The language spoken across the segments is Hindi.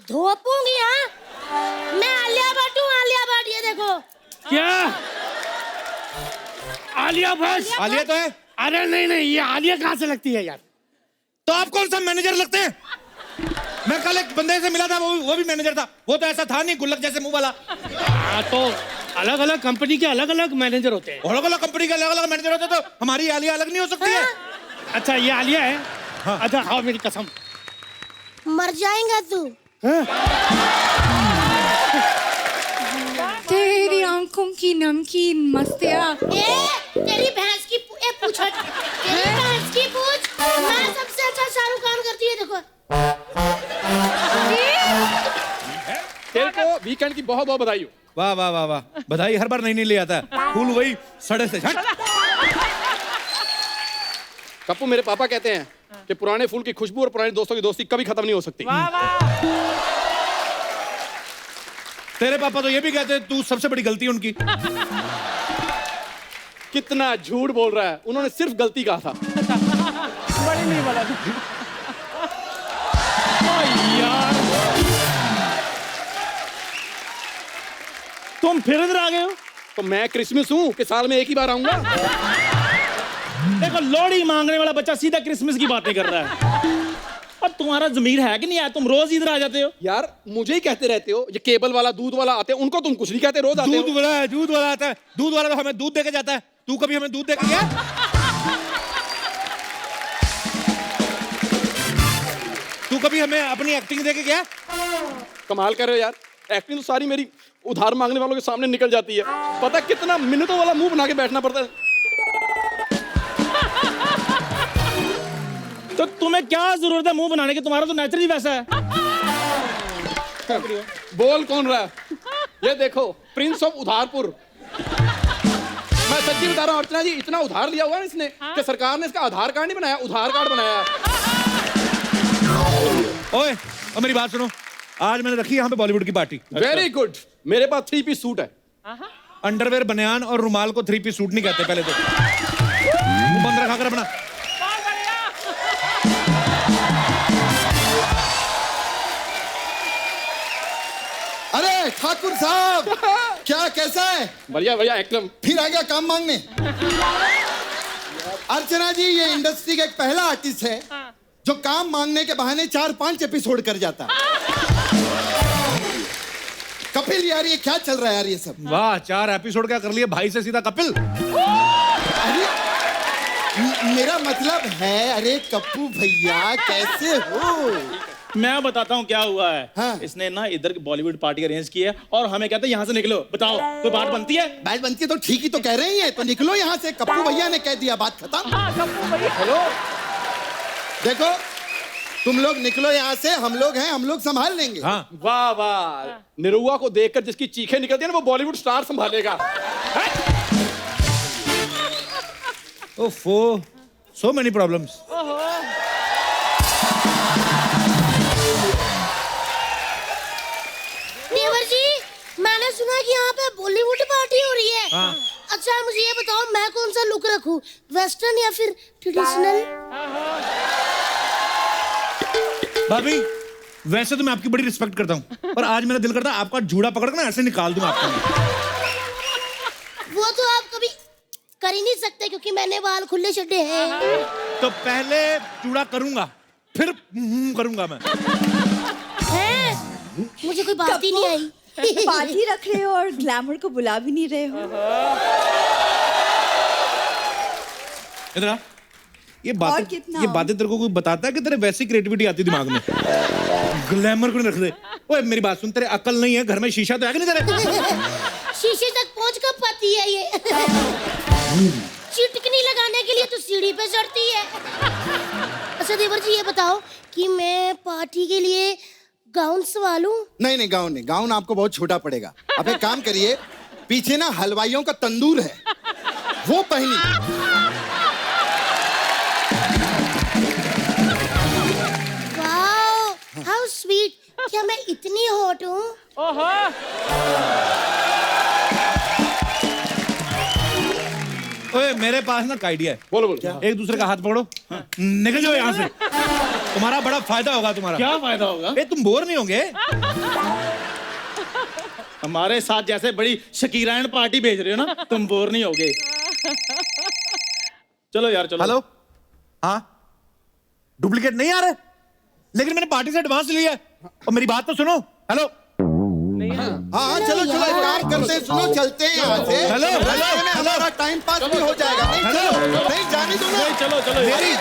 धोपूंगी। हाँ, मैं आलिया भट्ट हूँ, आलिया भट्ट। ये देखो। क्या आलिया भट्ट? आलिया तो है। अरे नहीं नहीं, ये आलिया कहाँ से लगती है यार? तो आप कौन सा मैनेजर लगते हैं? मैं कल एक बंदे से मिला था, वो भी मैनेजर था। वो तो ऐसा था नहीं, गुल्लक जैसे मुंह वाला। तो अलग अलग कंपनी के अलग अलग मैनेजर होते हैं। अलग अलग कंपनी के अलग अलग मैनेजर होते, तो हमारी आलिया अलग नहीं हो सकती है? अच्छा, ये आलिया है। हाँ। अच्छा, हाँ, मेरी कसम। मर जाएगा तू। तेरी आंखों की नमकीन मस्तियाँ। तेरी भैंस की पूछ हट। तेरी भैंस की पूछ। मैं सबसे अच्छा शाहरुख खान करती है। देखो। तेरे को वीकेंड की बहुत बहुत बधाई हो। वाह वाह वाह वाह, बधाई हर बार नहीं ले आता है। फूल वही सड़े से। कप्पू, मेरे पापा कहते हैं कि पुराने फूल की खुशबू और पुराने दोस्तों की दोस्ती कभी खत्म नहीं हो सकती। तेरे पापा तो ये भी कहते हैं तू सबसे बड़ी गलती है उनकी। कितना झूठ बोल रहा है, उन्होंने सिर्फ गलती कहा था। बड़ी नहीं बोला यार। तुम फिर इधर आ गए हो? तो मैं क्रिसमस हूँ कि साल में एक ही बार आऊंगा। देखो, लोहड़ी मांगने वाला बच्चा सीधा क्रिसमस की बातें कर रहा है। और तुम्हारा जमीर है कि नहीं यार? तुम रोज इधर आ जाते हो। यार मुझे ही कहते रहते हो, ये केबल वाला दूध वाला आते हैं, उनको तुम कुछ नहीं कहते, रोज आते दूध हो। वाला है, दूध वाला आता है। दूध वाला तो हमें दूध देके जाता है। तू कभी हमें दूध देके गया? तू कभी हमें अपनी एक्टिंग देके गया? कमाल कर रहे हो यार, एक्टिंग तो सारी मेरी उधार मांगने वालों के सामने निकल जाती है। पता कितना मिनटों वाला मुंह बना के बैठना पड़ता है। तो तुम्हें क्या जरूरत है मुंह बनाने की? तुम्हारा तो नेचुरली वैसा है। बोल कौन रहा है? ये देखो, प्रिंस ऑफ उधारपुर। मैं सच्ची बता रहा हूँ अर्चना जी, इतना उधार लिया हुआ है इसने कि सरकार ने इसका आधार कार्ड नहीं बनाया, उधार कार्ड बनाया है। ओए, अब मेरी बात सुनो। आज मैंने रखी यहाँ पे बॉलीवुड की पार्टी। Very good. मेरे पास 3 पीस सूट है। अंडरवेयर, बनियान और रुमाल को 3 पीस सूट नहीं कहते। पहले तो मुंह बंद रखा कर अपना। अरे ठाकुर साहब, क्या कैसा है? बढ़िया बढ़िया एकदम। फिर आ गया काम मांगने। अर्चना जी, ये इंडस्ट्री का एक पहला आर्टिस्ट है जो काम मांगने के बहाने 4-5 एपिसोड कर जाता। कपिल यार, ये क्या चल रहा है यार ये सब? वाह, 4 एपिसोड क्या कर लिए भाई से सीधा कपिल। अरे मेरा मतलब है, अरे कप्पू भैया कैसे हो? मैं बताता हूँ क्या हुआ है। हाँ। इसने ना इधर की बॉलीवुड पार्टी अरेंज की है और हमें कहते हैं यहाँ से निकलो। बताओ, कोई बात बनती है? बात बनती है तो ठीक ही तो कह रही है, तो निकलो यहाँ से। कप्पू भैया ने कह दिया, बात खत्म। हेलो, देखो, तुम लोग निकलो यहाँ से, हम लोग हैं, हम लोग संभाल लेंगे। हाँ, वाह वाह। निरुआ को देखकर जिसकी चीखें निकलती है ना, वो बॉलीवुड स्टार संभालेगा। ओफो, सो मेनी प्रॉब्लम्स। देवर जी, मैंने सुना कि यहाँ पे बॉलीवुड पार्टी हो रही है। हाँ। अच्छा, मुझे ये बताओ, मैं कौन सा लुक रखूं, वेस्टर्न या फिर ट्रेडिशनल? भाभी, वैसे तो मैं आपकी बड़ी रिस्पेक्ट करता हूँ, पर आज मेरा दिल करता है आपका जूड़ा पकड़ के ना ऐसे निकाल दूं आपको। वो तो आप कभी कर ही नहीं सकते क्योंकि मैंने बाल खुले छड्डे हैं। तो पहले जूड़ा करूंगा, फिर करूंगा मैं। हैं? मुझे कोई बात ही नहीं आई। पार्टी रख रहे हो और ग्लैमर को बुला भी नहीं रहे हो। इधर आ। ये बातें तेरे को कोई बताता है कि तेरे वैसी क्रिएटिविटी आती दिमाग में? ग्लैमर को नहीं रख दे। ओए मेरी बात सुन, तेरे अकल नहीं है? घर में शीशा तो है कि नहीं तेरे? शीशे तक पहुंच कर पाती है ये। चिटकनी लगाने के लिए तो सीढ़ी पे चढ़ती है। अच्छा देवर जी, ये बताओ कि मैं पार्टी के लिए गाउन सवालूं? नहीं नहीं, गाउन नहीं, गाउन आपको बहुत छोटा पड़ेगा। आप एक काम करिए, पीछे ना हलवाइयों का तंदूर है, वो पहनी। Wow, how sweet. क्या मैं इतनी हॉट हूँ? ओए मेरे पास ना एक आइडिया है। बोलो बोलो। एक दूसरे का हाथ पकड़ो, निकल जाओ यहाँ से। तुम्हारा बड़ा फायदा होगा तुम्हारा। क्या फायदा होगा? ए, तुम बोर नहीं होंगे? हमारे साथ जैसे बड़ी शकीरायन पार्टी भेज रहे हो ना, तुम बोर नहीं होगे। चलो यार चलो। हेलो, हाँ डुप्लीकेट नहीं आ रहे, लेकिन मैंने पार्टी से एडवांस लिया है। और मेरी बात तो सुनो। हेलो हाँ चलो चलो, एक काम करते हैं, सुनो चलते हैं यहाँ से। हेलो, रास्ते में हमारा टाइम पास भी हो जाएगा। नहीं हेलो, चलो, नहीं जाने दो ना। नहीं, चलो चलो यार। मेरी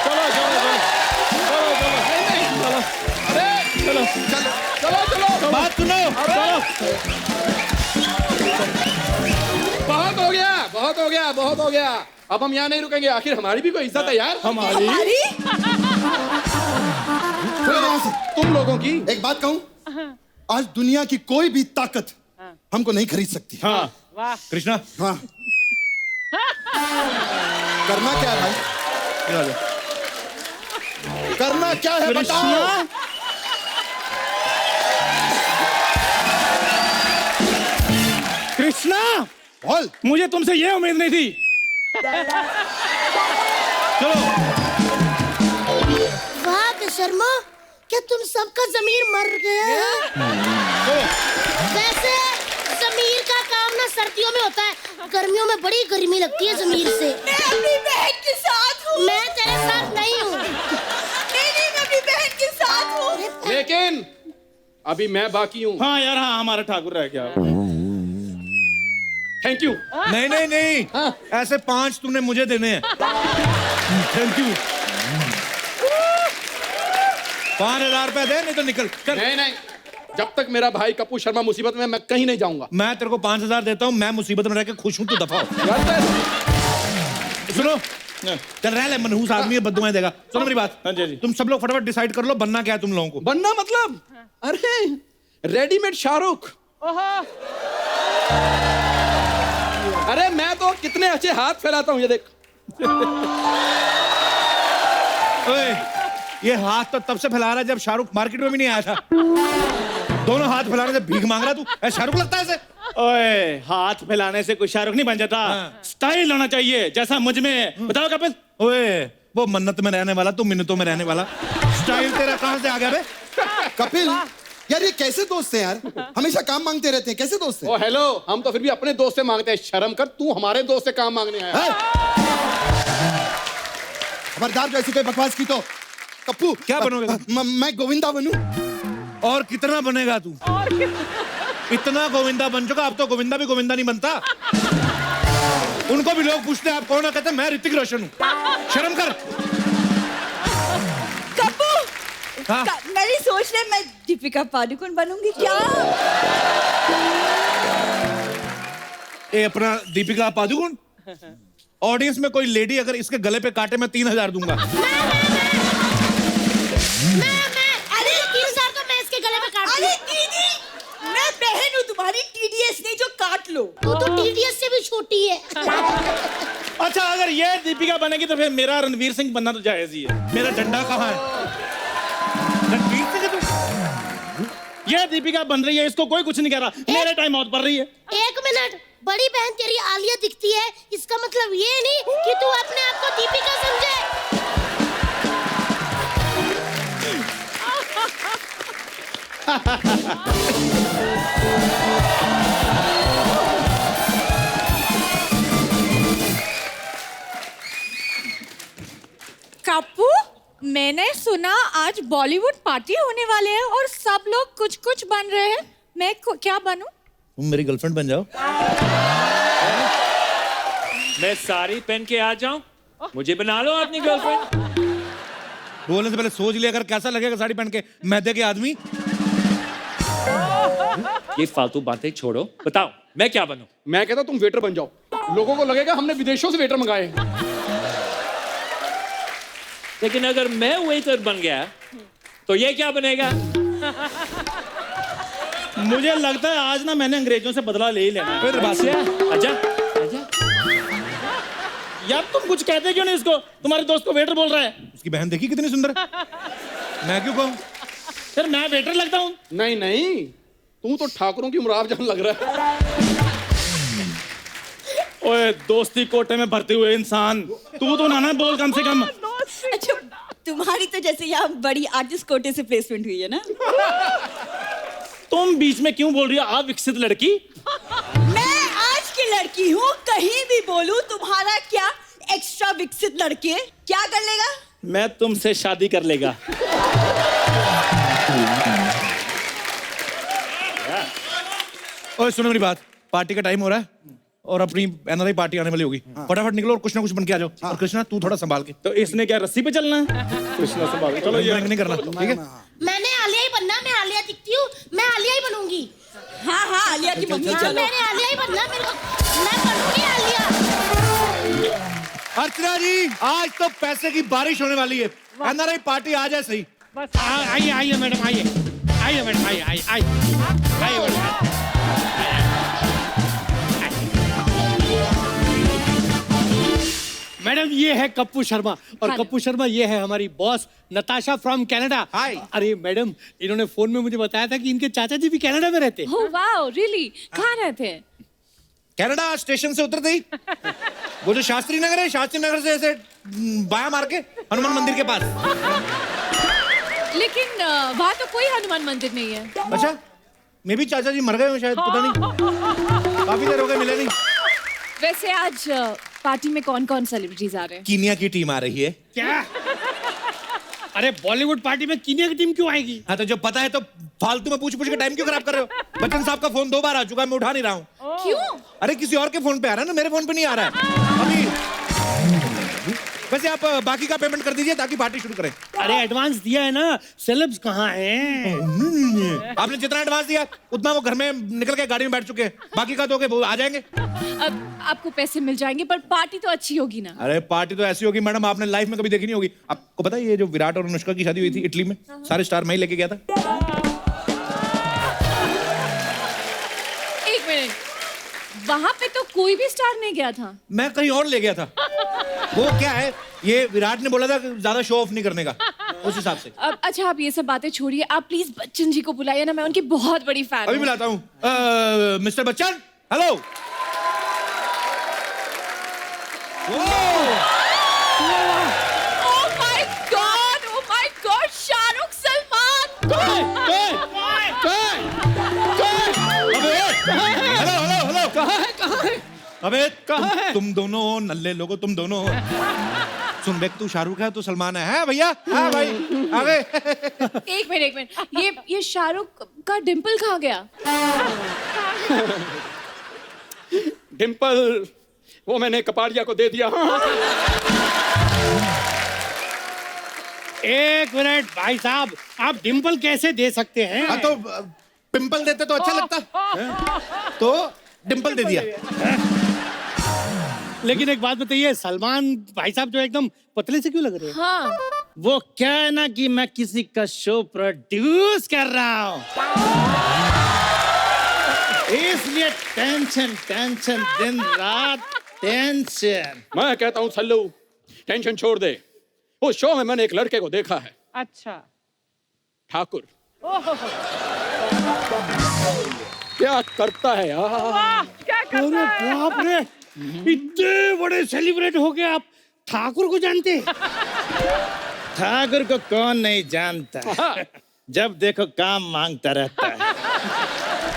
चलो चलो चलो चलो चलो चलो चलो चलो बात सुनो। बहुत हो गया, बहुत हो गया, बहुत हो गया। अब हम यहाँ नहीं रुकेंगे, आखिर हमारी भी कोई इज्जत है यार। हमारी चलो यहाँ से। तुम लोगों की। एक बात कहूँ, आज दुनिया की कोई भी ताकत हमको नहीं खरीद सकती। हाँ कृष्णा, हाँ करना क्या है भाई? ये आ जाओ। करना क्या है बताओ? कृष्णा, बोल। मुझे तुमसे ये उम्मीद नहीं थी। चलो वाह बेशर्मो, क्या तुम सबका जमीर मर गया है? वैसे जमीर का काम ना सर्दियों में होता है, गर्मियों में बड़ी गर्मी लगती है जमीर से। मैं अपनी बहन के साथ हूँ। मैं तेरे साथ नहीं हूँ। नहीं, मैं अपनी बहन के साथ हूँ। लेकिन अभी मैं बाकी हूँ। हाँ यार, हाँ हमारा ठाकुर रह गया। Thank you. नहीं नहीं नहीं, ऐसे 5 तुमने मुझे देने हैं। Thank you. 5,000 रुपए दे, नहीं तो निकल चल। नहीं नहीं, जब तक मेरा भाई कपूर शर्मा मुसीबत में, मैं कहीं नहीं जाऊंगा। मैं तेरे को 5,000 देता हूँ, मैं मुसीबत में रह के खुश हूँ, तू दफा हो। सुनो, चल रह ले, मनहूस आदमी है, बद्दुआएं देगा। सुनो मेरी बात। हाँ जी जी। तुम सब लोग फटाफट डिसाइड कर लो, बनना क्या है तुम लोगों को। बनना मतलब, अरे रेडीमेड शाहरुख। अरे मैं तो कितने अच्छे हाथ फैलाता हूँ, ये देख। ओए, ये हाथ तो तब से फैला रहा है जब शाहरुख मार्केट में भी नहीं आया था। दोनों हाथ फैलाने से भीख मांग रहा तू। ऐसा शाहरुख लगता है ऐसे? ओए, हाथ फैलाने से कोई शाहरुख नहीं बन जाता। स्टाइल होना चाहिए जैसा मुझ में। बताओ कपिल। ओए, वो मन्नत में रहने वाला, तू मिन्नतों में रहने वाला। स्टाइल तेरा कहां से आ गया बे? कपिल, यार ये कैसे दोस्त हैं यार? हमेशा काम मांगते रहते हैं, कैसे दोस्त हैं? ओ हेलो, हम तो फिर भी अपने दोस्त से मांगते हैं। शर्म कर, तू हमारे दोस्त से काम मांगने आया। हैं? खबरदार जो ऐसी कोई बकवास की तो। कप्पू क्या बनोगे? मैं गोविंदा बनूं? और कितना बनेगा तू? इतना गोविंदा बन चुका, अब तो गोविंदा भी गोविंदा नहीं बनता। उनको भी लोग पूछते हैं आप कौन है, कहते हैं मैं ऋतिक रोशन हूँ। शर्म कर। कप्पू, हाँ? मेरी सोच रही मैं दीपिका पादुकोण बनूंगी क्या? ये अपना दीपिका पादुकोण। ऑडियंस में कोई लेडी अगर इसके गले पे काटे, मैं 3,000 दूंगा। अरे 3,000 तो मैं इसके गले में काट अरे दीदी, मैं बहन हूँ तुम्हारी, TDS नहीं जो काट लो। तू तो TDS से भी छोटी है। अच्छा, अगर ये दीपिका बनेगी तो फिर मेरा रणवीर सिंह बनना तो जायज ही है। मेरा झंडा कहाँ है? रणवीर सिंह है तू? ये दीपिका बन रही है, इसको कोई कुछ नहीं कह रहा। मेरे टाइम आउट पड़ रही है। 1 मिनट, बड़ी बहन तेरी आलिया दिखती है, इसका मतलब ये नहीं कि तू अपने आप को दीपिका समझे। कप्पू, मैंने सुना आज बॉलीवुड पार्टी होने वाले हैं और सब लोग कुछ कुछ बन रहे हैं। मैं क्या बनूं? तुम मेरी गर्लफ्रेंड बन जाओ। मैं साड़ी पहन के आ जाऊं, मुझे बना लो अपनी गर्लफ्रेंड। बोलने से पहले सोच लिया अगर कैसा लगेगा साड़ी पहन के मैदे के आदमी। ये फालतू बातें छोड़ो, बताओ मैं क्या बनूं? मैं कहता हूं तुम वेटर बन जाओ, लोगों को लगेगा हमने विदेशों से वेटर मंगाए। लेकिन अगर मैं वेटर बन गया तो ये क्या बनेगा? मुझे लगता है आज ना मैंने अंग्रेजों से बदला ले ही लेना है। फिर बात है। आजा, आजा। यार तुम कुछ कहते क्यों नहीं इसको? तुम्हारे दोस्त को वेटर बोल रहा है। उसकी बहन देखी कितनी सुंदर है? मैं क्यों कहूँ? फिर मैं वेटर लगता हूँ? नहीं नहीं, तू तो ठाकुरों की मुराद जान लग रहा है। ओए दोस्ती कोटे में भरते हुए इंसान, तू तो ना बोल कम से कम। अच्छा तुम्हारी तो जैसे यहाँ बड़ी आर्टिस्ट कोटे से प्लेसमेंट हुई है ना। तुम बीच में क्यों बोल रही हो अविकसित लड़की? मैं आज की लड़की हूँ, कहीं भी बोलूं तुम्हारा क्या एक्स्ट्रा विकसित लड़के क्या कर लेगा? मैं तुमसे शादी कर लेगा। ओए सुनो मेरी बात, पार्टी का टाइम हो रहा है और अपनी एनआरआई पार्टी आने वाली होगी। फटाफट निकलो और कुछ ना कुछ बन के आ जाओ। और कृष्णा तू थोड़ा संभाल के। तो इसने क्या रस्सी पे चलना है? कृष्णा संभाल, चलो ये नहीं करना, ठीक है? मैंने आलिया ही बनना, मैं आलिया दिखती हूँ, मैं आलिया ही बनूंगी। हाँ हाँ आलिया की मम्मी हाँ, चलो। मैंने आलिया ही बनना, मेरे को मैं बनूंगी आलिया। अर्चना जी, आज तो पैसे की बारिश होने वाली है। एनआरआई पार्टी आ जाए सही। आइए आइए मैडम, आइए आइए मैडम, आइए आइए आइए मैडम। मैडम ये है कप्पू शर्मा और कप्पू शर्मा ये है हमारी बॉस नताशा फ्रॉम कनाडा। हाय। अरे मैडम, इन्होंने फोन में मुझे बताया था कि इनके चाचा जी भी कनाडा में रहते हैं। Oh wow, really? कहाँ रहते हैं? कनाडा स्टेशन से उतरते ही वो जो शास्त्री नगर है, शास्त्री नगर से ऐसे बायां मार के हनुमान मंदिर के पास। लेकिन वहाँ तो कोई हनुमान मंदिर नहीं है। अच्छा, मे भी चाचा जी मर गए हो शायद, पता नहीं, काफी देर हो गए मिले नहीं। वैसे आज पार्टी में कौन कौन सेलिब्रिटीज आ रहे हैं? कीनिया की टीम आ रही है। क्या? अरे बॉलीवुड पार्टी में कीनिया की टीम क्यों आएगी? हाँ तो जो पता है तो फालतू में पूछ पूछ के टाइम क्यों खराब कर रहे हो? बच्चन साहब का फोन 2 बार आ चुका है, मैं उठा नहीं रहा हूँ। क्यों? अरे किसी और के फोन पे आ रहा है ना, मेरे फोन पे नहीं आ रहा है अभी। वैसे आप बाकी का पेमेंट कर दीजिए ताकि पार्टी शुरू करें। अरे एडवांस दिया है ना, सेलेब्स कहाँ हैं? आपने जितना एडवांस दिया उतना वो घर में निकल के गाड़ी में बैठ चुके हैं, बाकी का दोगे वो आ जाएंगे। अब आपको पैसे मिल जाएंगे पर पार्टी तो अच्छी होगी ना। अरे पार्टी तो ऐसी होगी मैडम, आपने लाइफ में कभी देखी नहीं होगी। आपको पता है ये जो विराट और अनुष्का की शादी हुई थी इटली में, सारे स्टार मैं ही लेके गया था। एक मिनट, वहाँ पे तो कोई भी स्टार नहीं गया था। मैं कहीं और ले गया था। वो क्या है, ये विराट ने बोला था कि ज्यादा शो ऑफ नहीं करने का, उस हिसाब से। अब अच्छा आप ये सब बातें छोड़िए, आप प्लीज बच्चन जी को बुलाइए ना, मैं उनकी बहुत बड़ी फैन अभी हूँ। बुलाता हूँ। Mister Bachchan, hello. Oh my God, Shahrukh Salman. अबे तुम दोनों नल्ले लोगो, तुम दोनों। सुन बे, तू शाहरुख है, तू सलमान है भैया? हाँ भाई आगे। एक मिनट, ये शाहरुख का डिम्पल कहाँ गया? डिम्पल वो मैंने कपाड़िया को दे दिया। एक मिनट भाई साहब, आप डिम्पल कैसे दे सकते हैं? हाँ तो पिंपल देते तो अच्छा लगता, तो डिम्पल दे दिया। लेकिन एक बात बताइए, सलमान भाई साहब जो एकदम पतले से क्यों लग रहे हैं? हाँ, वो क्या है ना कि मैं किसी का शो प्रोड्यूस कर रहा हूँ, इसलिए टेंशन टेंशन, दिन रात टेंशन। मैं कहता हूँ सल्लू, टेंशन छोड़ दे। उस शो में मैंने एक लड़के को देखा है। अच्छा। ठाकुर। क्या करता है यार? क्या करता अरे है? बाप रे, इतने बड़े सेलिब्रेट हो गए, आप ठाकुर को जानते? ठाकुर को कौन नहीं जानता, जब देखो काम मांगता रहता है,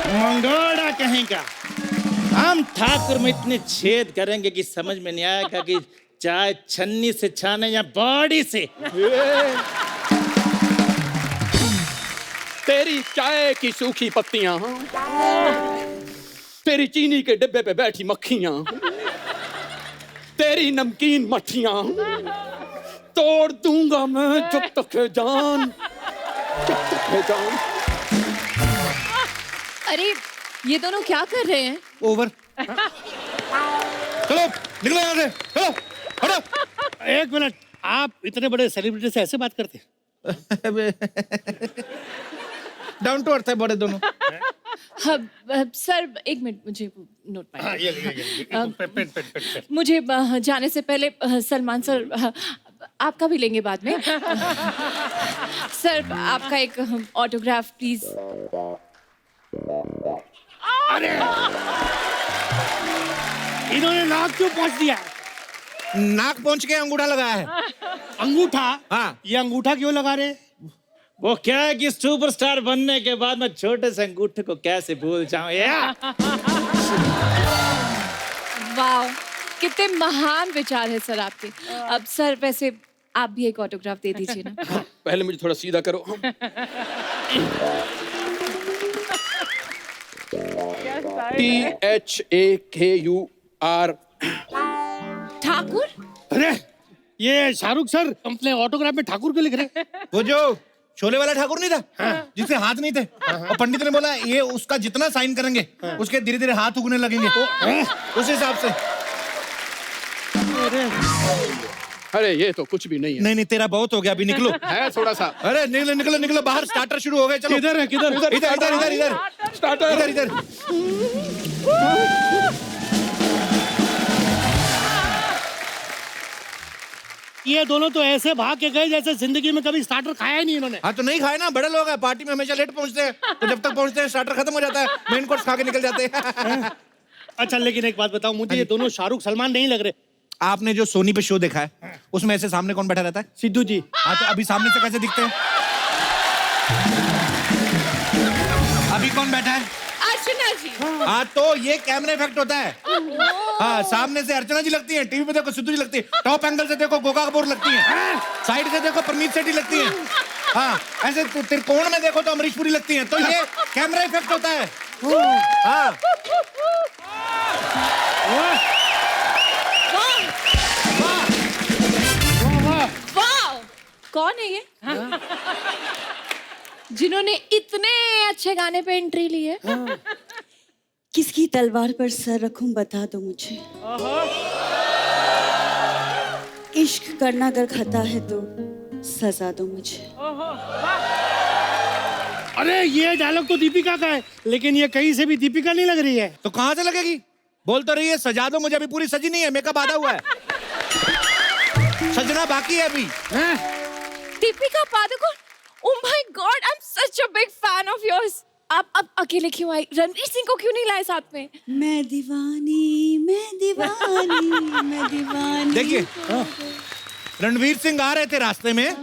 मंगोड़ा कहीं का। हम ठाकुर में इतने छेद करेंगे कि समझ में नहीं आएगा कि चाय छन्नी से छाने या बॉडी से। तेरी चाय की सूखी पत्तियां, तेरी चीनी के डिब्बे पे बैठी मक्खियां, तेरी नमकीन मट्ठियां तोड़ दूंगा मैं जब तक है जान, जब तक है जान। अरे ये दोनों क्या कर रहे हैं? ओवर। चलो निकलो यहाँ से, चलो हटो। एक मिनट, आप इतने बड़े सेलिब्रिटी से ऐसे बात करते? डाउन टू अर्थ है बड़े दोनों। सर एक मिनट, मुझे नोट पाइए। मुझे जाने से पहले सलमान सर, आपका भी लेंगे बाद में। सर आपका एक ऑटोग्राफ प्लीज। अरे इन्होंने नाक क्यों पहुंच दिया है? नाक पहुंच के अंगूठा लगाया है। अंगूठा? हाँ। ये अंगूठा क्यों लगा रहे? वो क्या है कि सुपरस्टार बनने के बाद मैं छोटे से अंगूठे को कैसे भूल जाऊं यार। वाह, कितने महान विचार है सर आपके। अब सर वैसे आप भी एक ऑटोग्राफ दे दीजिए ना। पहले मुझे थोड़ा सीधा करो। THAKUR। ठाकुर? अरे ये शाहरुख सर अपने ऑटोग्राफ में ठाकुर क्यों लिख रहे? वो जो शोले वाला ठाकुर नहीं था, जिसके हाथ नहीं थे, और पंडित ने बोला ये उसका जितना साइन करेंगे उसके धीरे धीरे हाथ उगने लगेंगे, उस हिसाब से। अरे ये तो कुछ भी नहीं है। नहीं नहीं, तेरा बहुत हो गया, अभी निकलो। है थोड़ा सा। अरे निकलो निकलो निकलो बाहर, स्टार्टर शुरू हो गए। चलो किधर है? किधर? इधर इधर इधर इधर स्टार्टर। इधर इधर। ये दोनों तो ऐसे भाग के गए जैसे जिंदगी में कभी स्टार्टर खाया ही नहीं इन्होंने। हाँ तो नहीं खाए ना, बड़े लोग हैं, पार्टी में हमेशा लेट पहुंचते हैं, तो जब तक पहुंचते हैं स्टार्टर खत्म हो जाता है, मेन कोर्स खा के निकल जाते हैं। अच्छा लेकिन एक बात बताओ मुझे, ये दोनों शाहरुख सलमान नहीं लग रहे। आपने जो सोनी पे शो देखा है उसमें ऐसे सामने कौन बैठा रहता है? सिद्धू जी। हाँ तो अभी सामने से कैसे दिखते हैं? अभी कौन बैठा है? अर्चना जी। हाँ तो ये कैमरा इफेक्ट होता है। हाँ, सामने से अर्चना जी लगती है, टीवी पे देखो सिद्धू जी लगती है, टॉप एंगल से देखो गोगा कपूर लगती है, साइड से देखो परमीत सेठी लगती है, हाँ ऐसे त्रिकोण में देखो तो अमरीश पुरी लगती है। तो ये कैमरा इफेक्ट होता है। हाँ वाह, कौन है ये? जिन्होंने इतने अच्छे गाने पे एंट्री ली है? किसकी तलवार पर सर रखूं बता दो मुझे। इश्क करना अगर खता है तो सजा दो मुझे। अरे ये डायलॉग तो दीपिका का है, लेकिन ये कहीं से भी दीपिका नहीं लग रही है। तो कहाँ से लगेगी? बोल तो रही है सजा दो मुझे, अभी पूरी सजी नहीं है, मेकअप आधा हुआ है, सजना बाकी है अभी। Deepika Padukone, oh my God, I am such a big fan of yours. आप अब अकेले क्यों आई? रणवीर सिंह को क्यों नहीं लाए साथ में? मैं दीवानी मैं दीवानी मैं दीवानी। देखिए रणवीर सिंह आ रहे थे रास्ते में,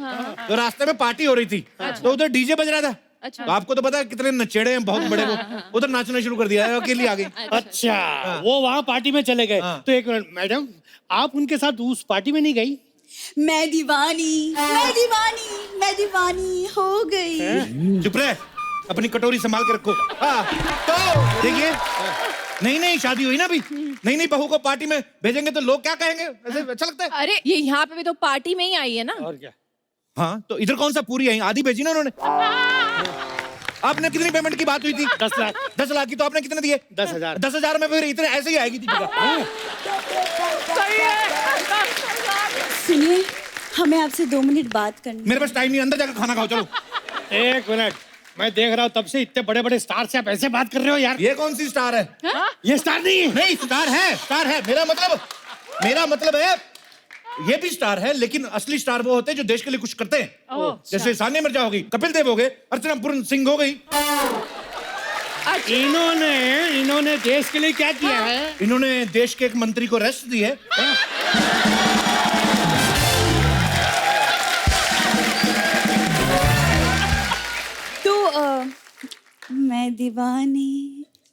तो रास्ते में पार्टी हो रही थी, तो उधर डीजे बज रहा था। अच्छा। तो आपको तो पता है कितने नचेड़े हैं बहुत बड़े, वो उधर नाचना शुरू कर दिया, अकेली आ गई। अच्छा वो वहाँ पार्टी में चले गए। तो एक मिनट मैडम, आप उनके साथ उस पार्टी में नहीं गई? मैं दीवानी मैं दीवानी हो गई। चुप रहे, अपनी कटोरी संभाल के रखो। हाँ तो देखिए, नहीं नहीं शादी हुई ना अभी, नहीं नहीं बहू को पार्टी में भेजेंगे तो लोग क्या कहेंगे? ऐसे अच्छा लगता है? अरे ये यहाँ पे भी तो पार्टी में ही आई है ना। और क्या? हाँ तो इधर कौन सा पूरी आई, आधी भेजी ना उन्होंने। आपने कितनी पेमेंट की बात हुई थी? 10 लाख। 10 लाख की, तो आपने कितने दिए? 10,000। 10,000 में फिर इतने ऐसे ही आएगी दीपिका। सुनिए, हमें आपसे 2 मिनट बात करनी। मेरे पास टाइम नहीं, अंदर जाकर खाना खाओ चलो। एक मिनट, मैं देख रहा हूँ तब से इतने बड़े बड़े स्टार से आप ऐसे बात कर रहे हो यार। ये कौन सी स्टार है? ये स्टार नहीं है। नहीं स्टार है, स्टार है। मेरा मतलब है ये भी स्टार है, लेकिन असली स्टार वो होते हैं जो देश के लिए कुछ करते हैं। जैसे सानिया मिर्जा हो गई, कपिल देव हो गए, अर्चना पूर्ण सिंह हो गई। इन्होंने देश के लिए क्या किया है? इन्होंने देश के एक मंत्री को रेस्ट दी है। तो मैं दीवानी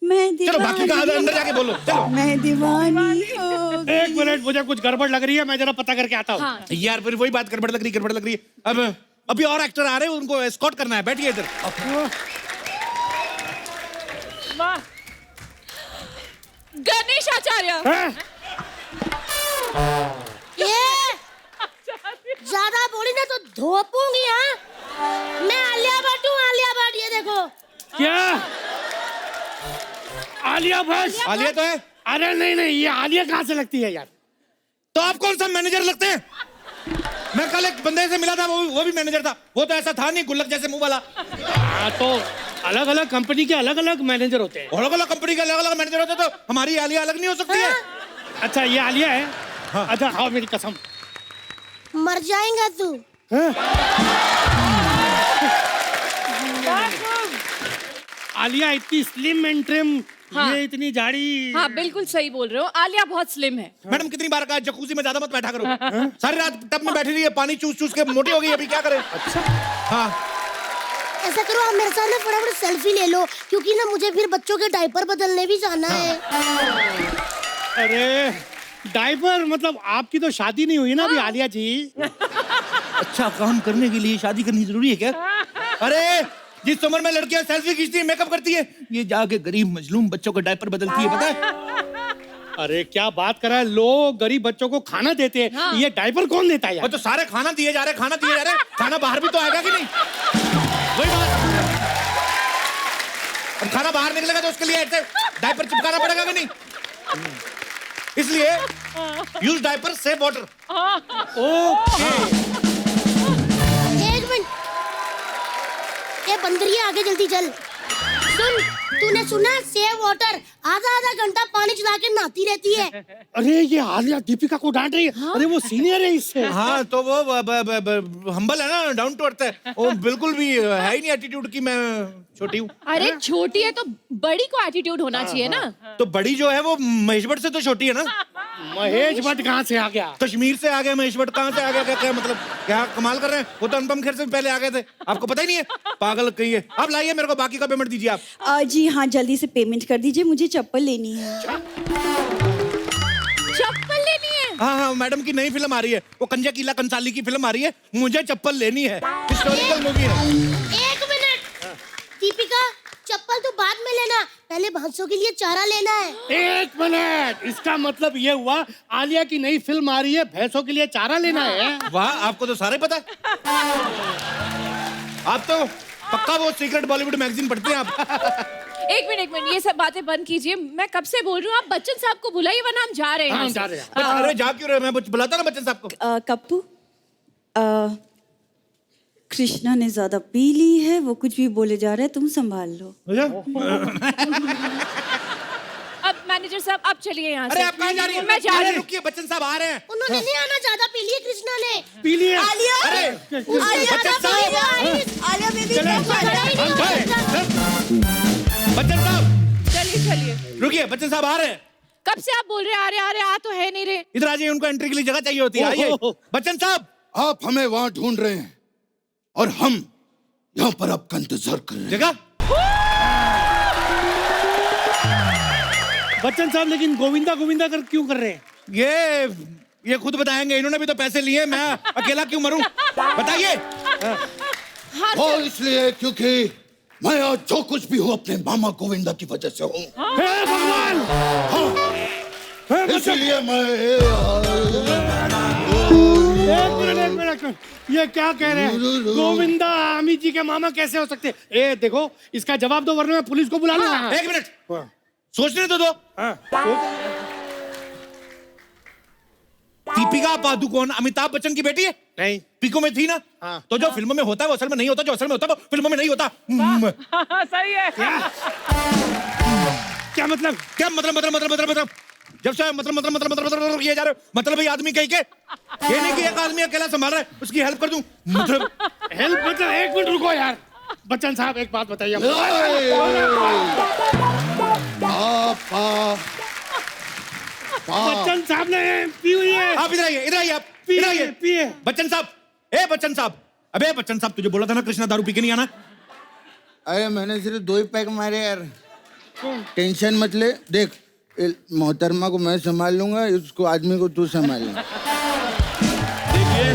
चलो बाकी का अंदर जाके बोलो, चलो। मैं दीवानी हो गई। एक मिनट, मुझे कुछ गड़बड़ लग रही है, मैं जरा पता करके आता हूँ। हाँ। यार फिर वही बात गड़बड़ लग रही है। अब अभी और एक्टर आ रहे हैं, उनको एस्कॉर्ट करना है, बैठिए इधर। गणेश आचार्य। ये ज्यादा बोली ना तो धोपूंगी। हाँ मैं आलिया भट्ट हूँ, आलिया भट्ट। ये देखो। क्या आलिया भट्ट? आलिया तो है। अरे नहीं नहीं, ये आलिया कहाँ से लगती है यार? तो आप कौन सा मैनेजर लगते हैं? मैं कल एक बंदे से मिला था, वो भी मैनेजर था, वो तो ऐसा था नहीं, गुल्लक जैसे मुंह वाला। तो अलग अलग कंपनी के अलग अलग मैनेजर होते हैं। अलग अलग कंपनी के अलग अलग मैनेजर होते, तो हमारी आलिया अलग नहीं हो सकती है? अच्छा ये आलिया है। हाँ। अच्छा हाँ, मेरी कसम। मर जाएगा तू। आलिया इतनी स्लिम एंड ट्रिम हाँ। ये इतनी झाड़ी। हाँ बिल्कुल सही बोल रहे हो, आलिया बहुत स्लिम है। मैडम कितनी बार कहा जकूजी में ज्यादा मत बैठा करो। सारी रात टब में बैठी रही है, पानी चूस चूस के मोटी हो गई, अभी क्या करे। अच्छा हाँ ऐसा करो आप मेरे साथ ना फटाफट सेल्फी ले लो, क्योंकि ना मुझे फिर बच्चों के डायपर बदलने भी जाना है। अरे डायपर मतलब आपकी तो शादी नहीं हुई ना अभी आलिया जी। अच्छा काम करने के लिए शादी करनी जरूरी है क्या? अरे जिस उम्र में लड़कियां सेल्फी खींचती है, मेकअप करती है, ये जाके गरीब मजलूम बच्चों का डायपर बदलती है, पता है? अरे क्या बात कर रहा है, लोग गरीब बच्चों को खाना देते हैं। हाँ। ये डायपर कौन देता है यार? तो सारे खाना दिए जा रहे, खाना दिए जा रहे, खाना बाहर भी तो आएगा कि नहीं? वही बात। अब खाना बाहर निकलेगा तो उसके लिए ऐसे डायपर चिपकाना पड़ेगा कि नहीं? इसलिए यूज डायपर सेव वाटर। एक मिनट, ये बंदरी आगे जल्दी चल। सुन, तूने सुना सेव वाटर आधा आधा घंटा पानी चला के नहाती रहती है। अरे ये आलिया दीपिका को डांट रही है। हाँ? अरे वो सीनियर है इससे। हाँ तो वो हम्बल है ना, डाउन टू अर्थ है वो, बिल्कुल भी है ही नहीं एटीट्यूड की मैं छोटी हूँ। अरे छोटी है तो बड़ी को एटीट्यूड होना चाहिए ना। तो बड़ी जो है वो महेश भट्ट से तो छोटी है ना। महेश भट्ट कहाँ से आ गया? कश्मीर से आ गया, महेश भट्ट कहाँ से आ गया? क्या मतलब, क्या कमाल कर रहे हैं? वो तो अनुपम खेर से भी पहले आ गए थे, आपको पता ही नहीं है? पागल कहिए। अब लाइए मेरे को बाकी का पेमेंट दीजिए आप। जी हाँ जल्दी से पेमेंट कर दीजिए, मुझे चप्पल लेनी है। चप्पल लेनी है? हाँ हाँ मैडम की नई फिल्म आ रही है, वो कंजा कीला कंसाली की फिल्म आ रही है, मुझे चप्पल लेनी है, हिस्टोरिकल मूवी है। एक मिनट, दीपिका चप्पल तो बाद में लेना, पहले भैंसों के लिए चारा लेना है। एक मिनट, इसका मतलब ये हुआ आलिया की नई फिल्म आ रही है, भैंसों के लिए चारा लेना है। वाह, आपको तो सारे पता है। आप तो पक्का वो सीक्रेट बॉलीवुड मैगजीन पढ़ते हैं आप। एक मिनट, ये सब बातें बंद कीजिए। मैं कब से बोल रही हूँ, आप बच्चन साहब को बुलाइए वरना हम जा रहे हैं। हाँ, जा रहे हैं। अरे जा क्यों रहे? मैं बुलाता ना बच्चन साहब को। कप्पू, कृष्णा ने ज्यादा पी ली है, वो कुछ भी बोले जा रहे हैं, तुम संभाल लो। अब मैनेजर साहब आप चलिए यहाँ से। अरे आप कहाँ जा रही हैं? मैं जा रही हूँ। रुकिए, बच्चन साहब आ रहे हैं। उन्होंने नहीं आना, ज्यादा पी लिए कृष्णा ने। पी लिए? आलिया, अरे आलिया बेबी, बच्चन साहब चलिए। रुकिए, बच्चन साहब आ रहे हैं। कब से आप बोल रहे हैं आ रहे, आ तो है नहीं रहे। इधर आ जाइए, उनको एंट्री के लिए जगह चाहिए होती है। आइए बच्चन साहब। आप हमें वहां ढूंढ रहे हैं और हम यहाँ पर आपका इंतजार कर रहे हैं। जगह बच्चन साहब, लेकिन गोविंदा कर क्यों कर रहे हैं? ये खुद बताएंगे, इन्होंने भी तो पैसे लिए, मैं अकेला क्यों मरूं? बताइए। वो इसलिए क्योंकि मैं आज जो कुछ भी हूँ अपने मामा गोविंदा की वजह से हूँ। हे भगवान! हाँ, इसलिए मैं एक मिनट, ये क्या कह रहे हैं? गोविंदा अमित जी के मामा कैसे हो सकते? ए देखो, इसका जवाब दो वरना मैं पुलिस को बुला लूंगा। एक मिनट सोचने तो दो। दीपिका पादुकोण अमिताभ बच्चन की बेटी है? नहीं। पीको में थी ना? तो जो फिल्मों में होता है वो असल में नहीं होता, जो असल में होता है वो फिल्मों में नहीं होता। सही है। क्या मतलब? क्या मतलब जब से मतलब ये जा रहे हो, मतलब ये आदमी कहीं के, ये नहीं कि एक आदमी अकेला संभाल रहा है, उसकी हेल्प कर दूं, मतलब हेल्प मतलब? एक मिनट रुको यार, बच्चन साहब एक बात बताइए। बच्चन साहब ने पी हुई है। आप इधर आइए आप पिए। बच्चन साहब, अबे बच्चन साहब, तुझे बोला था ना कृष्णा दारू पी के नहीं आना। अरे मैंने सिर्फ 2 ही पैक मारे यार, टेंशन मत ले। देख, मोहतरमा को मैं संभाल लूंगा, उसको आदमी को तू संभाल ले। देखिए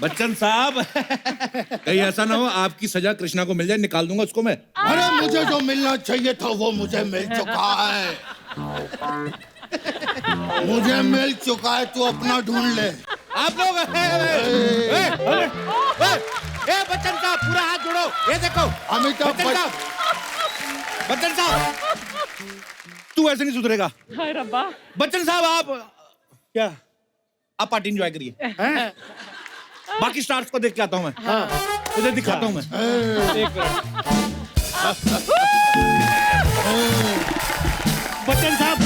बच्चन साहब, कहीं ऐसा ना हो आपकी सजा कृष्णा को मिल जाए, निकाल दूंगा उसको मैं। अरे मुझे जो मिलना चाहिए था वो मुझे मिल चुका है। मुझे मिल चुका है, तू अपना ढूंढ ले। आप लोग बच्चन साहब पूरा हाथ जोड़ो, ये देखो अमिताभ बच्चन साहब, तू ऐसे नहीं सुधरेगा। हाय रब्बा। बच्चन साहब क्या? आप पार्टी एंजॉय करिए, बाकी स्टार्स को देख के आता हूँ मैं। उधर दिखाता हूँ मैं। बच्चन साहब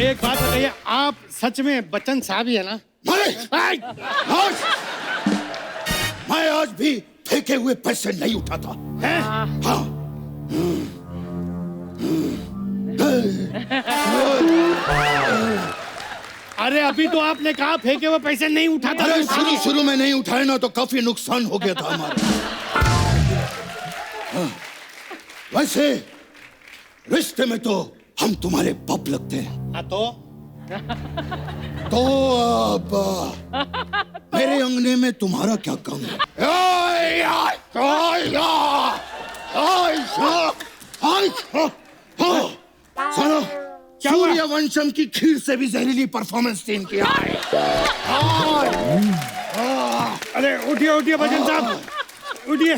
एक बात बताइए, आप सच में बच्चन साहब ही है ना? मैं आज भी फेंके हुए पैसे नहीं उठाता। हैं? हाँ, अरे अभी तो आपने कहा फेंके हुए पैसे नहीं उठाता। अरे शुरू में नहीं उठाए ना तो काफी नुकसान हो गया था हमारा। हाँ, वैसे रिश्ते में तो हम तुम्हारे बाप लगते हैं। हाँ तो अब मेरे अंगने में तुम्हारा क्या काम है? सुनो, सूर्यवंशम की खीर से भी जहरीली परफॉर्मेंस टीम की है। अरे उठिए उठिए भजन साहब, उठिए।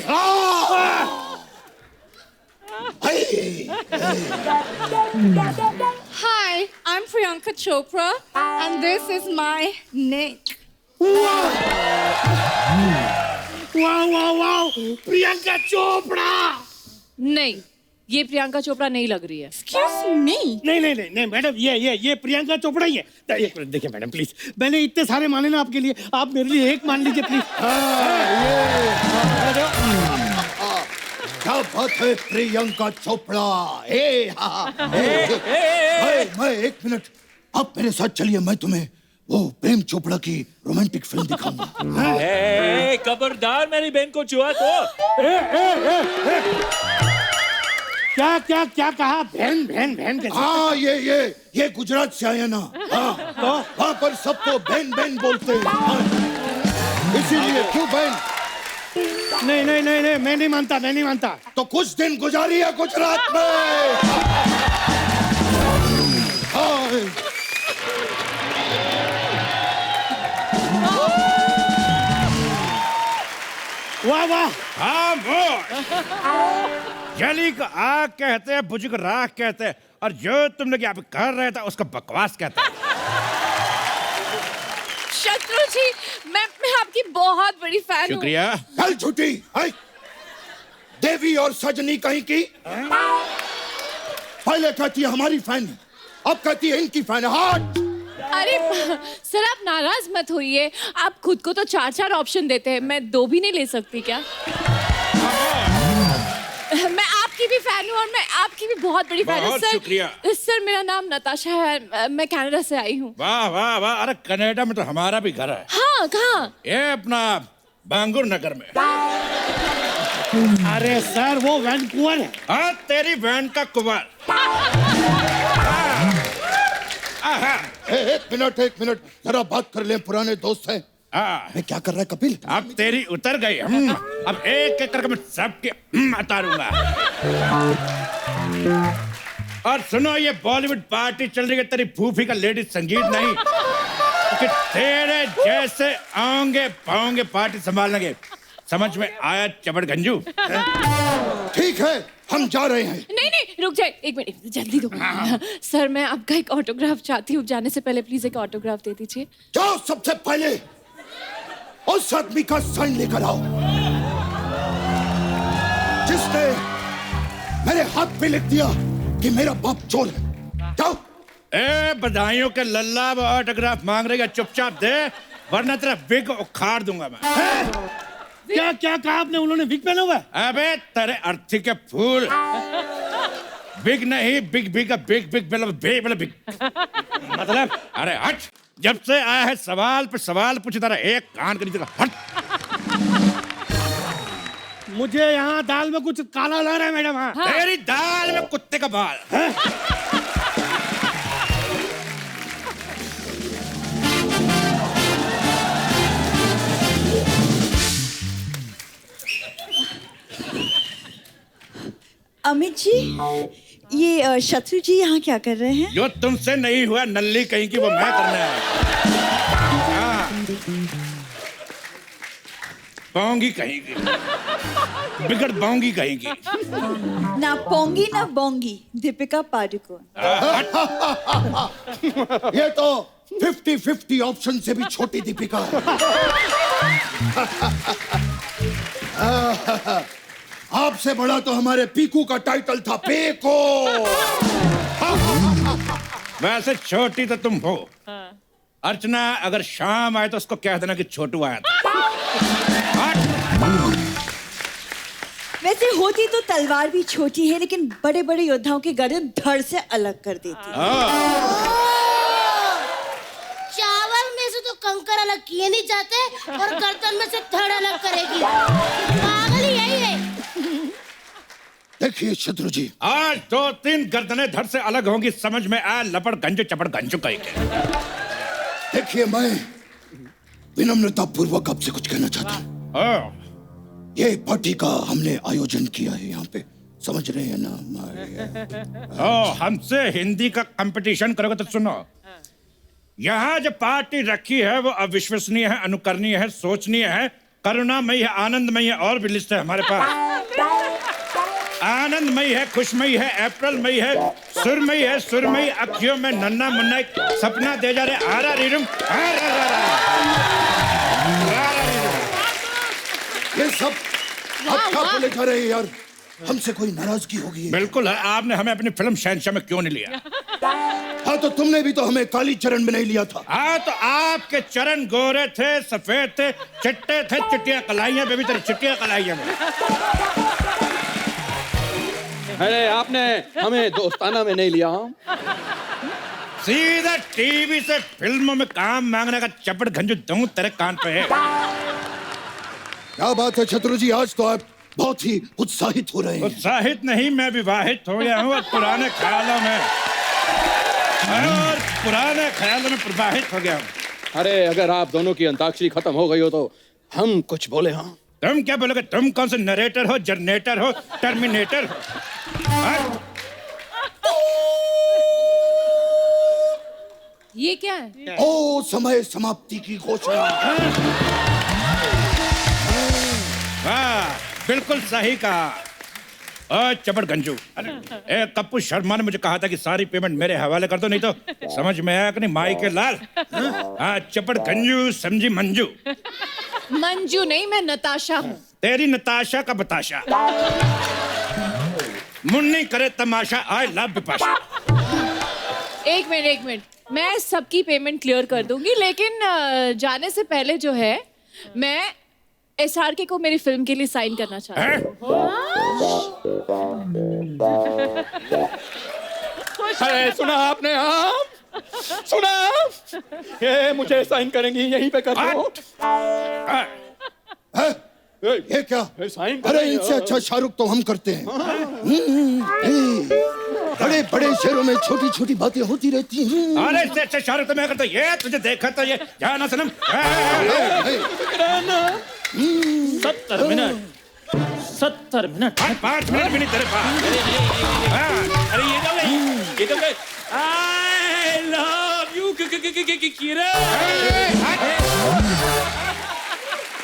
Hi, I'm Priyanka Chopra, and this is my neck. वाह वाह वाह, प्रियंका चोपड़ा। नहीं, ये प्रियंका चोपड़ा नहीं लग रही है। Excuse me. नहीं मैडम, ये प्रियंका चोपड़ा ही है। एक मिनट देखिए मैडम प्लीज, मैंने इतने सारे माने ना आपके लिए, आप मेरे लिए एक मान लीजिए प्लीज। क्या बात है प्रियंका चोपड़ा। मैं एक मिनट, आप मेरे साथ चलिए, मैं तुम्हें वो प्रेम चोपड़ा की रोमांटिक फिल्म दिखाऊंगा। खबरदार मेरी बहन को छुआ तो। क्या कहा? बहन कैसे? हाँ, ये गुजरात से आया ना। हाँ, तो वहाँ पर सबको बहन बोलते हैं। हाँ, इसीलिए क्यों बहन? नहीं, मैं नहीं मानता। तो कुछ दिन गुजारिए गुजरात में। वाह। हाँ जली को आग कहते हैं, बुझ को राख कहते हैं, और जो तुम लोग यहाँ पे कर रहे थे उसको बकवास कहते हैं। शत्रु जी, मैं आपकी बहुत बड़ी फैन हूँ। शुक्रिया। कल छुट्टी देवी और सजनी कहीं की। पहले कहती है हमारी फैन, अब कहती है इनकी फैन। हाथ। अरे सर, आप नाराज मत होइए, आप खुद को तो 4 ऑप्शन देते हैं, मैं 2 भी नहीं ले सकती क्या? मैं आपकी भी फैन हूँ और मैं आपकी भी बहुत बड़ी फैन हूँ बहुत सर। शुक्रिया। सर, मेरा नाम नताशा है, मैं कनाडा से आई हूँ। वाह। अरे कनाडा में तो हमारा भी घर है। हाँ, कहाँ? ये अपना बांगुर नगर में। अरे सर, वो वैनकूवर है। हाँ, तेरी बहन का कुंवर। एक मिनट, जरा बात कर ले, पुराने दोस्त हैं। मैं क्या कर रहा है कपिल? अब तेरी उतर गई। अब एक करके मैं सबके उतारूंगा। और सुनो, ये बॉलीवुड पार्टी चल रही है, तेरी फूफी का लेडीज संगीत नहीं, कि तेरे जैसे आएंगे पाओगे पार्टी संभालने। समझ में आया चबड़ गंजू? ठीक है, हम जा रहे हैं। नहीं, रुक जाए, एक मिनट, जल्दी दो। सर, मैं आपका एक ऑटोग्राफ चाहती हूँ, जाने से पहले प्लीज एक ऑटोग्राफ दे दीजिए। जाओ, सबसे पहले उस आदमी का साइन लेकर आओ जिसने मेरे हाथ पे लिख दिया कि मेरा बाप चोर है। जाओ। बधाइयों के लल्ला, वो ऑटोग्राफ मांग रही है, चुपचाप दे, वरना तेरा विग उखाड़ दूंगा मैं। क्या कहा आपने? उन्होंने विग पहना हुआ है? अबे तेरे अर्थी के फूल, बिग नहीं, बिग मतलब। अरे हट, जब से आया है सवाल पे सवाल पूछ, तारा एक कान कर नीचे हट। मुझे यहाँ दाल में कुछ काला लग रहा है मैडम। हाँ। तेरी दाल में कुत्ते का बाल है? अमित जी, ये शत्रु जी यहाँ क्या कर रहे हैं? जो तुमसे नहीं हुआ नल्ली कहीं की, वो मैं करने आया। पाऊंगी कहीं की, बिगड़ पाऊंगी कहीं की। ना पोंगी ना बोंगी, दीपिका पादुकोण। ये तो 50-50 ऑप्शन से भी छोटी दीपिका है। आपसे बड़ा तो हमारे पीकू का टाइटल था, पीकू। वैसे छोटी तो तुम हो। अर्चना अगर शाम आए तो उसको कह देना कि छोटू आया था। वैसे होती तो तलवार भी छोटी है, लेकिन बड़े बड़े योद्धाओं की गर्दन धड़ से अलग कर देती है। चावल में से तो कंकर अलग किए नहीं जाते और गर्दन में से धड़ अलग करेगी। पागल ही यही है। देखिए शत्रु जी, आज 2-3 गर्दनें धड़ से अलग होंगी, समझ में आया? लपड़ गंज चपड़ गंज कहीं के। देखिए मैं विनम्रता पूर्वक आपसे कुछ कहना चाहता हूँ। ये पार्टी का हमने आयोजन किया है यहाँ पे, समझ रहे हैं ना? हमसे हिंदी का कंपटीशन करोगे तो सुनो, यहाँ जो पार्टी रखी है वो अविश्वसनीय है, अनुकरणीय है, सोचनीय है, करुणामयी है, आनंदमयी है, और भी लिस्ट है हमारे पास। आनंदमयी है, खुशमयी है, अप्रैलमयी है, सुरमयी है, सुरमयी अखियों में नन्ना मुन्ना एक सपना दे जा रहे। आरा रीरुम, ये सब आप क्या बोले जा रहे हैं यार? हमसे कोई नाराजगी होगी? बिल्कुल है। आपने हमें अपनी फिल्म शहंशाह में क्यों नहीं लिया? हाँ तो तुमने भी तो हमें काली चरण में नहीं लिया था। हाँ तो आपके चरण गोरे थे, सफेद थे, चिट्टे थे, चिट्टियां कलाइयां बेबी तेरी चिट्टियां कलाइयां में। अरे आपने हमें दोस्ताना में नहीं लिया। सीधा टीवी से फिल्मों में काम मांगने का चपड़ गंजू दूं तेरे कान पे है। क्या बात है शत्रु जी, आज तो आप बहुत ही उत्साहित हो रहे हैं। उत्साहित नहीं, मैं विवाहित हो गया हूँ और पुराने ख्यालों में प्रवाहित हो गया हूँ। अरे अगर आप दोनों की अंताक्षरी खत्म हो गई हो तो हम कुछ बोले। हाँ तुम क्या बोलोगे? तुम कौन से नरेटर हो, जनरेटर हो, टर्मिनेटर हो? ये क्या है? ओ समय समाप्ति की घोषणा। वाह, बिल्कुल सही कहा। चपड़ गंजू, ए कप्पू शर्मा ने मुझे कहा था कि सारी पेमेंट मेरे हवाले कर दो, नहीं तो समझ में आया कि नहीं माई के लाल। हाँ चपड़ गंजू समझी मंजू। मंजू नहीं, मैं नताशा हूँ। तेरी नताशा का बताशा, मुन्नी करे तमाशा, आई लव बिपाशा। एक मिनट, मैं सबकी पेमेंट क्लियर कर दूंगी, लेकिन जाने से पहले जो है मैं SRK को मेरी फिल्म के लिए साइन करना चाहती हूँ। अरे सुना आपने? आप सुना? ये मुझे साइन करेंगी, यहीं पे कर दो। ये क्या? साइन? अरे इनसे अच्छा शाहरुख तो हम करते हैं। बड़े बड़े शहरों में छोटी छोटी बातें होती रहती हैं। अरे इससे अच्छा शाहरुख तो मैं करता। ये तुझे देखा तो ये जाना सनम। 70 मिनट 5 मिनट भी नहीं तेरे पास। अरे ये तो गए आई लव यू किरण।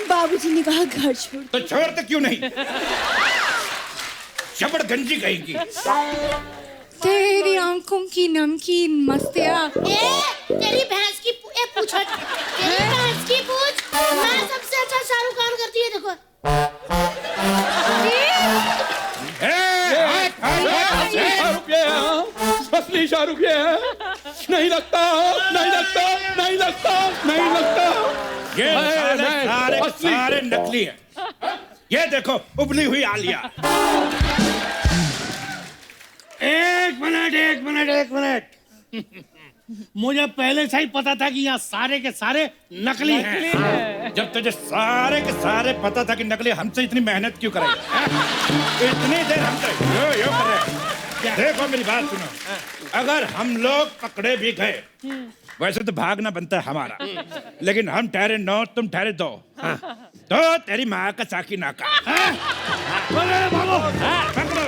बाबूजी ने कहा घर छोड़। तो छोड़ते क्यों नहीं? चपड़ गंजी कहेगी। तेरी आंखों की नमकीन मस्तियाँ। तेरी भैंस की पूछ। तेरी भैंस की पूछ। मैं सबसे अच्छा शाहरुख खान करती है, देखो। शाहरुख ये है, असली शाहरुख ये है। नहीं लगता, नहीं लगता, नहीं लगता, नहीं लगता। ये सारे नकली हैं। ये देखो उबली हुई आलिया। एक मिनट। मुझे पहले से ही पता था कि यहाँ सारे के सारे नकली हैं। जब तुझे सारे के सारे पता था कि नकली, हमसे इतनी मेहनत क्यों कराई? इतनी देर हम तो यो कर रहे। देखो मेरी बात सुनो, अगर हम लोग पकड़े भी गए, वैसे तो भागना बनता है हमारा, लेकिन हम ठहरे 9, तुम ठहरे 2, तो तेरी माँ का चाकी नाका। पकड़ो।